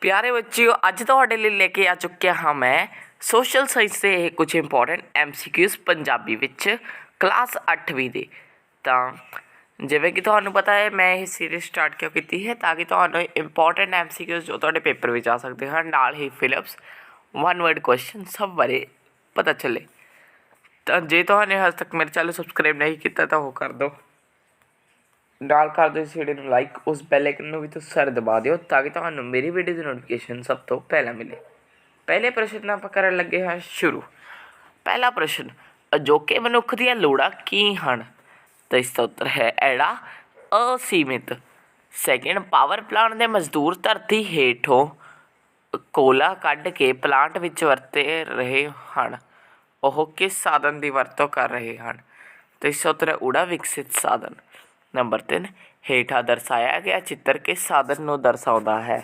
प्यारे बच्चों, अज तुहाडे लई लेके आ चुकिया हाँ मैं सोशल साइंस से कुछ इंपॉर्टेंट MCQs पंजाबी विच क्लास 8वीं दे। तो जिवें कि तुहानूं पता है मैं ये सीरीज स्टार्ट क्यों की है, ताकि तुहानूं इंपॉर्टेंट MCQs जो तुहाडे पेपर में आ सकते हैं नाल ही फिलिप्स वन वर्ड क्वेश्चन सब बारे पता चले। तो जे तुहाने अज तक मेरे चैनल सबसक्राइब नहीं किया तो वो कर दो, नाल कर दो इस वीडियो लाइक, उस बैल आइकन भी तो सर दबा दिओ ताकि तुहानूं मेरी वीडियो की नोटिफिकेशन सब तो पहला मिले। पहले प्रश्न आप करन लगे हैं शुरू। पहला प्रश्न, अजोके मनुख दी लोड़ां की हन? तो इसका उत्तर है एड़ा असीमित। सैकेंड, पावर प्लांट के मजदूर धरती हेठों कोला कढ़ के प्लांट विच वरते रहे हैं, वह किस साधन की वरतों कर रहे हैं? तो इसका उत्तर है उड़ा विकसित साधन। नंबर 3, हेठा दर्शाया गया चित्र किस साधन को दर्शाता है?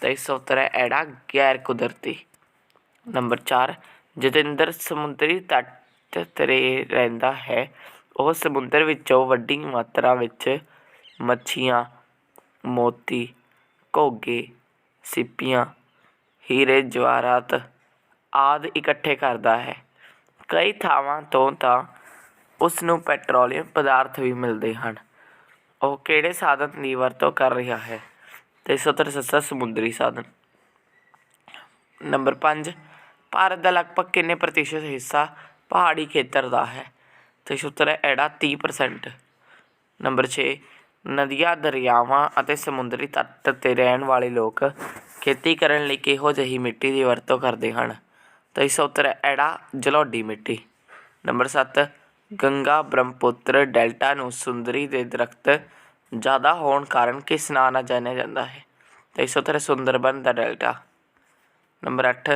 तो इसका उत्तर है एड़ा गैर कुदरती। नंबर 4, जतिंदर समुद्री तट ते रहिंदा है, वह समुद्र विचों वड्डी मात्रा विच मच्छियां, मोती, घोगे, सिप्पियां, हीरे जवाहरात आदि इकट्ठे करता है। कई थावां तो तां उस नूं पैट्रोलीयम पदार्थ भी मिलते हैं, वह किहड़े साधन की वरतों कर रहा है? तो इस उत्तर सस्ता समुद्री साधन। नंबर 5, भारत का लगभग किन्ने प्रतिशत हिस्सा पहाड़ी खेतर का है? तो इस उत्तर है एड़ा 30%। नंबर 6, नदियां, दरियावां अते समुद्री तट ते रहण वाले लोग खेती करन लई किहो जही मिट्टी की वरतों करते हैं? तो इसका उत्तर है एड़ा जलोढ़ी मिट्टी। नंबर 7, गंगा ब्रह्मपुत्र डेल्टा नूं सुंदरी दे दरख्त ज़्यादा होने कारण किस नाम नाल जानिया जाता है? तो इसका उत्तर है सुंदरबन दा डेल्टा। नंबर 8,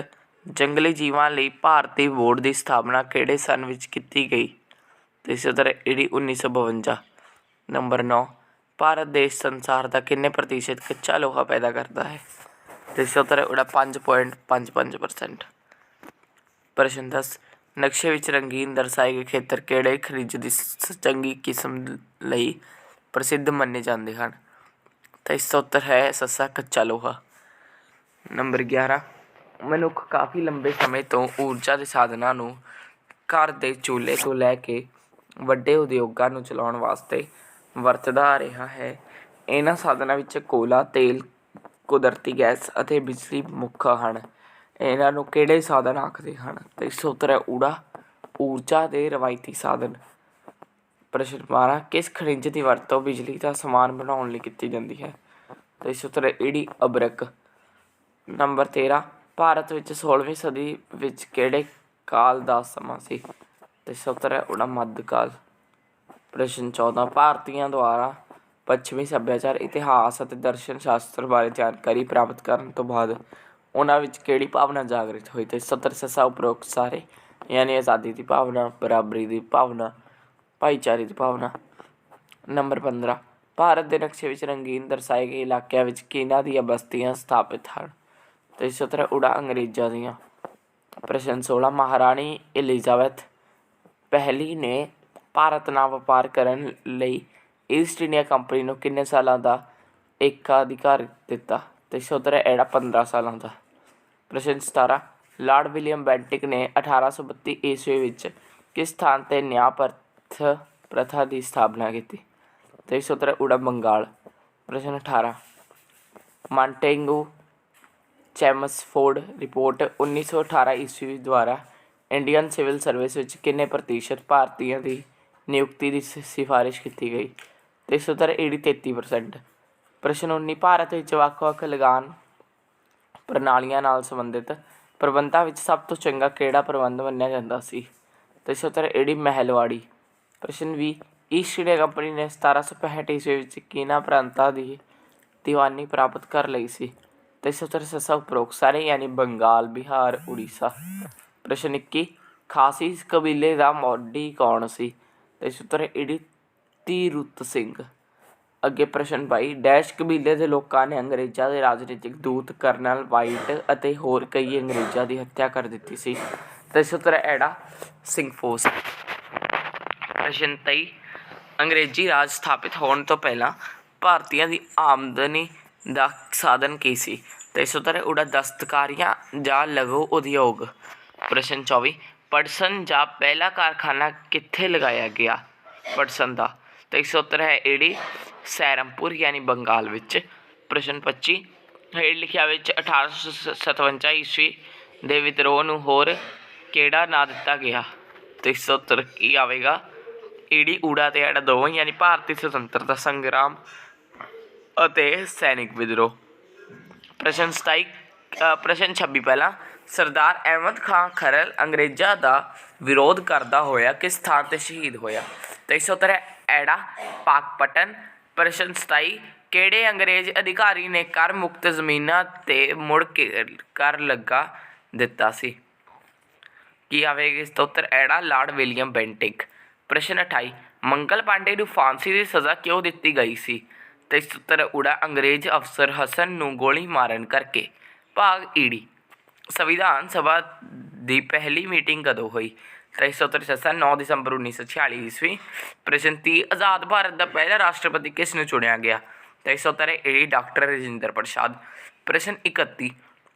जंगली जीवां लई भारती बोर्ड की स्थापना किहड़े सन विच कीती गई? तो इसका उत्तर है ईडी 1952। नंबर 9, भारत देश संसार का किन्ने प्रतिशत कच्चा लोहा पैदा करता है? तो इसका उत्तर है उड़ा 5.55%। प्रश्न 10, नक्शे विच रंगीन दर्शाए गए खेतर किहड़े खनिज की चंगी किस्म लई प्रसिद्ध मन्ने जाते हैं? तो इसका उत्तर है सस्सा कच्चा लोहा। नंबर 11, मनुख काफ़ी लंबे समय तो ऊर्जा के साधनों नूं घर के चूल्हे तो लैके वड्डे उद्योगां नूं चलाउण वास्ते वरतदा आ रहा है। इन्हां साधनां विच कोला, तेल, कुदरती गैस अते बिजली मुख हैं। इन्हां नूं किहड़े साधन आखदे हन? तो इसका उत्तर है ऊड़ा ऊर्जा के रवायती साधन। प्रश्न 12, किस खनिज की वरतों बिजली का समान बनाउण लई कीती जांदी है? तो इसका उत्तर है ईडी अबरक। नंबर 13, भारत विच 16वीं सदी विच किहड़े काल दा समा सी? तो इसका उत्तर है उड़ा मध्यकाल। प्रश्न 14, भारतीयों द्वारा पश्चिमी सभ्याचार, इतिहास और दर्शन शास्त्र बारे जानकारी प्राप्त करने तो बाद उन्हां विच किहड़ी भावना जागृत हुई? तो इस उत्तर ससा उपरोक्त सारे, यानी आज़ादी की भावना, बराबरी की भावना, भाईचारे की भावना। नंबर 15, भारत के नक्शे विच रंगीन दर्शाए गए इलाकों विच किन्हां दीयां बस्तियां स्थापित हैं? तो इस उत्तर उड़ा अंग्रेज़ों दीयां। प्रश्न 16, महाराणी एलिजाबेथ पहली ने भारत नाल वपार करन लई ईस्ट इंडिया कंपनी नूं किन्ने सालां दा एकाधिकार दिता? तो इस उत्तर है एड़ा 15 सालों का। प्रश्न 17, लॉर्ड विलियम बेंटिक ने 1832 ईस्वी विच किस स्थान ते न्याय प्रथा की स्थापना की? तो इस उत्तर है उड़ा बंगाल। प्रश्न 18, मॉन्टेगू चैम्सफोर्ड रिपोर्ट 1918 ईस्वी द्वारा इंडियन सिविल सर्विस विच किन्ने प्रतिशत भारतीयों की नियुक्ति की सिफारिश की गई? तो इस उत्तर ईडी 33%। प्रश्न 19, भारत विच वख-वख लगान प्रणालियां नाल संबंधित प्रबंधां विच सब तो चंगा किहड़ा प्रबंध मन्निया जांदा सी? तो इस उत्तर ईडी महलवाड़ी। प्रश्न 20, ईस्ट इंडिया कंपनी ने 1765 ईस्वी विच किन्हां प्रांतां की दीवानी प्राप्त कर लई सी? तो इस उत्तर ससा उपरोक्त सारे, यानी बंगाल, बिहार, उड़ीसा। प्रश्न 21, खासी कबीले का मोढी कौन सी? तो इस उत्तर ईडी तीरुत सिंह। अगे प्रश्न 22, डैश कबीले के लोगों ने अंग्रेज़ों के राजनीतिक दूत कर्नल वाइट अते होर कई अंग्रेज़ों की हत्या कर दी सी? तो इस उत्तर एड़ा सिंहफोस। प्रश्न 23, अंग्रेजी राज स्थापित होने तो पहला भारतीयों की आमदनी का साधन की सी? 317 उड़ा दस्तकारियाँ ਜਾਂ ਲਘੂ ਉਦਯੋਗ। ਪ੍ਰਸ਼ਨ 24 ਪਟਸਨ ਜਾਂ ਪਹਿਲਾ ਕਾਰਖਾਨਾ ਕਿੱਥੇ ਲਗਾਇਆ ਗਿਆ? ਪਟਸਨ ਦਾ। ਤਾਂ ਇਸ ਉੱਤਰ ਹੈ ਏੜੀ ਸੈਰਮਪੁਰ ਯਾਨੀ ਬੰਗਾਲ ਵਿੱਚ। ਪ੍ਰਸ਼ਨ 25 ਹੇਠ ਲਿਖਿਆ ਵਿੱਚ 1857 ਈਸਵੀ ਦੇ ਵਿਦਰੋਹ ਨੂੰ ਹੋਰ ਕਿਹੜਾ ਨਾਂ ਦਿੱਤਾ ਗਿਆ? ਤਾਂ ਇਸ ਉੱਤਰ ਕੀ ਆਵੇਗਾ? ਈੜੀ ਊੜਾ ਅਤੇ ਐੜਾ ਦੋਵੇਂ ਯਾਨੀ ਭਾਰਤੀ ਸੁਤੰਤਰਤਾ ਸੰਗਰਾਮ ਅਤੇ ਸੈਨਿਕ ਵਿਦਰੋਹ। ਪ੍ਰਸ਼ਨ 26 ਪਹਿਲਾਂ ਸਰਦਾਰ ਅਹਿਮਦ ਖਾਂ ਖਰਲ ਅੰਗਰੇਜ਼ਾਂ ਦਾ ਵਿਰੋਧ ਕਰਦਾ ਹੋਇਆ ਕਿਸ ਥਾਂ 'ਤੇ ਸ਼ਹੀਦ ਹੋਇਆ? ਤਾਂ ਇਸ ਉੱਤਰ ਹੈ ਐੜਾ ਪਾਕਪਟਨ। ਪ੍ਰਸ਼ਨ 27 ਕਿਹੜੇ ਅੰਗਰੇਜ਼ ਅਧਿਕਾਰੀ ਨੇ ਕਰ ਮੁਕਤ ਜ਼ਮੀਨਾਂ 'ਤੇ ਮੁੜ ਕੇ ਕਰ ਲਗਾ ਦਿੱਤਾ ਸੀ? ਕੀ ਆਵੇਗਾ ਇਸ ਦਾ ਉੱਤਰ? ਐੜਾ ਲਾਰਡ ਵਿਲੀਅਮ ਬੈਂਟਿਕ। ਪ੍ਰਸ਼ਨ 28 ਮੰਗਲ ਪਾਂਡੇ ਨੂੰ ਫਾਂਸੀ ਦੀ ਸਜ਼ਾ ਕਿਉਂ ਦਿੱਤੀ ਗਈ ਸੀ? ਤਾਂ ਇਸ ਉੱਤਰ ਊੜਾ ਅੰਗਰੇਜ਼ ਅਫਸਰ ਹਸਨ ਨੂੰ ਗੋਲੀ ਮਾਰਨ ਕਰਕੇ। ਭਾਗ ਈੜੀ ਸੰਵਿਧਾਨ ਸਭਾ ਦੀ ਪਹਿਲੀ ਮੀਟਿੰਗ ਕਦੋਂ ਹੋਈ? ਤਾਂ ਇਸ ਉੱਤਰ 9 ਦਸੰਬਰ 1946 ਈਸਵੀ। ਪ੍ਰਸ਼ਨ 30 ਆਜ਼ਾਦ ਭਾਰਤ ਦਾ ਪਹਿਲਾ ਰਾਸ਼ਟਰਪਤੀ ਕਿਸ ਨੂੰ ਚੁਣਿਆ ਗਿਆ? ਤਾਂ ਇਸ ਉੱਤਰ ਹੈ ਏੜੀ ਡਾਕਟਰ ਰਾਜਿੰਦਰ ਪ੍ਰਸਾਦ। ਪ੍ਰਸ਼ਨ 31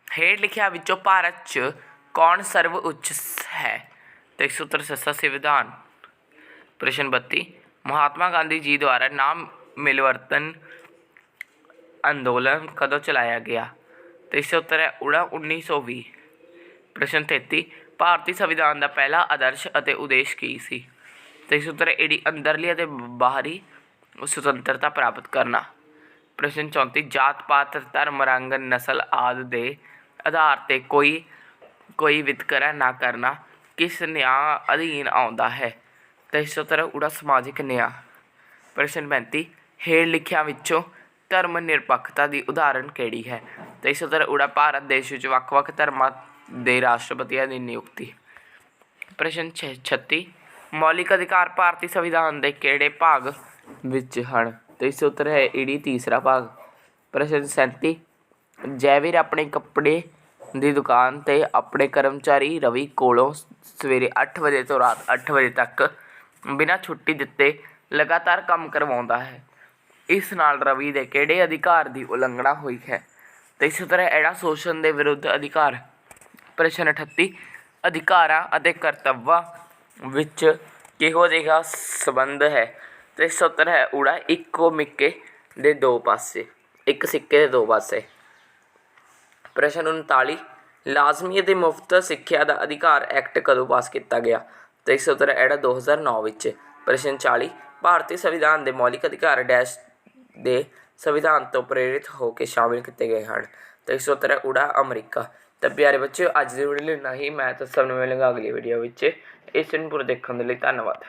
ਹੇਠ ਲਿਖਿਆ ਵਿੱਚੋਂ ਭਾਰਤ 'ਚ ਕੌਣ ਸਰਵ ਉੱਚ ਹੈ? ਤਾਂ ਇਸ ਉੱਤਰ ਸੰਵਿਧਾਨ। ਪ੍ਰਸ਼ਨ 32 ਮਹਾਤਮਾ ਗਾਂਧੀ ਜੀ ਦੁਆਰਾ ਨਾਮ ਮਿਲਵਰਤਨ ਅੰਦੋਲਨ ਕਦੋਂ ਚਲਾਇਆ ਗਿਆ? ਤਾਂ ਇਸ ਉੱਤਰ ਹੈ ਊੜਾ 1920। ਪ੍ਰਸ਼ਨ 33 ਭਾਰਤੀ ਸੰਵਿਧਾਨ ਦਾ ਪਹਿਲਾ ਆਦਰਸ਼ ਅਤੇ ਉਦੇਸ਼ ਕੀ ਸੀ? ਤਾਂ ਇਸ ਉੱਤਰ ਏੜੀ ਅੰਦਰਲੀ ਅਤੇ ਬਾਹਰੀ ਸੁਤੰਤਰਤਾ ਪ੍ਰਾਪਤ ਕਰਨਾ। ਪ੍ਰਸ਼ਨ 34 ਜਾਤ ਪਾਤ ਧਰਮ ਰੰਗ ਨਸਲ ਆਦਿ ਦੇ ਆਧਾਰ 'ਤੇ ਕੋਈ ਵਿਤਕਰਾ ਨਾ ਕਰਨਾ ਕਿਸ ਨਿਆਂ ਅਧੀਨ ਆਉਂਦਾ ਹੈ? ਤਾਂ ਇਸ ਉੱਤਰ ਊੜਾ ਸਮਾਜਿਕ ਨਿਆਂ। ਪ੍ਰਸ਼ਨ 35 ਹੇਠ ਲਿਖਿਆਂ ਵਿੱਚੋਂ ਧਰਮ ਨਿਰਪੱਖਤਾ ਦੀ ਉਦਾਹਰਨ ਕਿਹੜੀ ਹੈ? ਤਾਂ ਇਸ ਉੱਤਰ ਊੜਾ ਭਾਰਤ ਦੇਸ਼ ਵਿੱਚ ਵੱਖ ਵੱਖ ਧਰਮਾਂ ਦੇ ਰਾਸ਼ਟਰਪਤੀਆਂ ਦੀ ਨਿਯੁਕਤੀ। ਪ੍ਰਸ਼ਨ 36 ਮੌਲਿਕ ਅਧਿਕਾਰ ਭਾਰਤੀ ਸੰਵਿਧਾਨ ਦੇ ਕਿਹੜੇ ਭਾਗ ਵਿੱਚ ਹਨ? ਤਾਂ ਇਸ ਉੱਤਰ ਹੈ ਈੜੀ ਤੀਸਰਾ ਭਾਗ। ਪ੍ਰਸ਼ਨ 37 ਜੈਵੀਰ ਆਪਣੇ ਕੱਪੜੇ ਦੀ ਦੁਕਾਨ 'ਤੇ ਆਪਣੇ ਕਰਮਚਾਰੀ ਰਵੀ ਕੋਲੋਂ ਸਵੇਰੇ 8 ਵਜੇ ਤੋਂ ਰਾਤ 8 ਵਜੇ ਤੱਕ ਬਿਨਾਂ ਛੁੱਟੀ ਦਿੱਤੇ ਲਗਾਤਾਰ ਕੰਮ ਕਰਵਾਉਂਦਾ ਹੈ। ਇਸ ਨਾਲ ਰਵੀ ਦੇ ਕਿਹੜੇ ਅਧਿਕਾਰ ਦੀ ਉਲੰਘਣਾ ਹੋਈ ਹੈ? ਤਾਂ ਇਸ ਤਰ੍ਹਾਂ ਐੜਾ ਸ਼ੋਸ਼ਣ ਦੇ ਵਿਰੁੱਧ ਅਧਿਕਾਰ। ਪ੍ਰਸ਼ਨ 38 ਅਧਿਕਾਰਾਂ ਅਤੇ ਕਰਤੱਵਾਂ ਵਿੱਚ ਕਿਹੋ ਜਿਹਾ ਸੰਬੰਧ ਹੈ? ਤਾਂ ਇਸ ਉੱਤਰ ਹੈ ਊੜਾ ਇੱਕੋ ਮਿੱਕੇ ਦੇ ਦੋ ਪਾਸੇ, ਇੱਕ ਸਿੱਕੇ ਦੇ ਦੋ ਪਾਸੇ। ਪ੍ਰਸ਼ਨ 39 ਲਾਜ਼ਮੀ ਅਤੇ ਮੁਫਤ ਸਿੱਖਿਆ ਦਾ ਅਧਿਕਾਰ ਐਕਟ ਕਦੋਂ ਪਾਸ ਕੀਤਾ ਗਿਆ? ਤਾਂ ਇਸ ਉੱਤਰ ਐੜਾ 2009 ਵਿੱਚ। ਪ੍ਰਸ਼ਨ 40 ਭਾਰਤੀ ਸੰਵਿਧਾਨ ਦੇ ਮੌਲਿਕ ਅਧਿਕਾਰ ਡੈਸ਼ ਦੇ ਸੰਵਿਧਾਨ ਤੋਂ ਪ੍ਰੇਰਿਤ ਹੋ ਕੇ ਸ਼ਾਮਿਲ ਕੀਤੇ ਗਏ ਹਨ? ਤਾਂ ਇਸ ਉੱਤਰ ਹੈ ਊੜਾ ਅਮਰੀਕਾ। ਤਾਂ ਪਿਆਰੇ ਬੱਚਿਓ ਅੱਜ ਦੀ ਵੀਡੀਓ ਲਈ ਇੰਨਾ ਹੀ। ਮੈਂ ਤਾਂ ਸਭ ਨੂੰ ਮਿਲਾਂਗਾ ਅਗਲੀ ਵੀਡੀਓ ਵਿੱਚ। ਇਸ ਨੂੰ ਪੂਰਾ ਦੇਖਣ ਦੇ ਲਈ ਧੰਨਵਾਦ।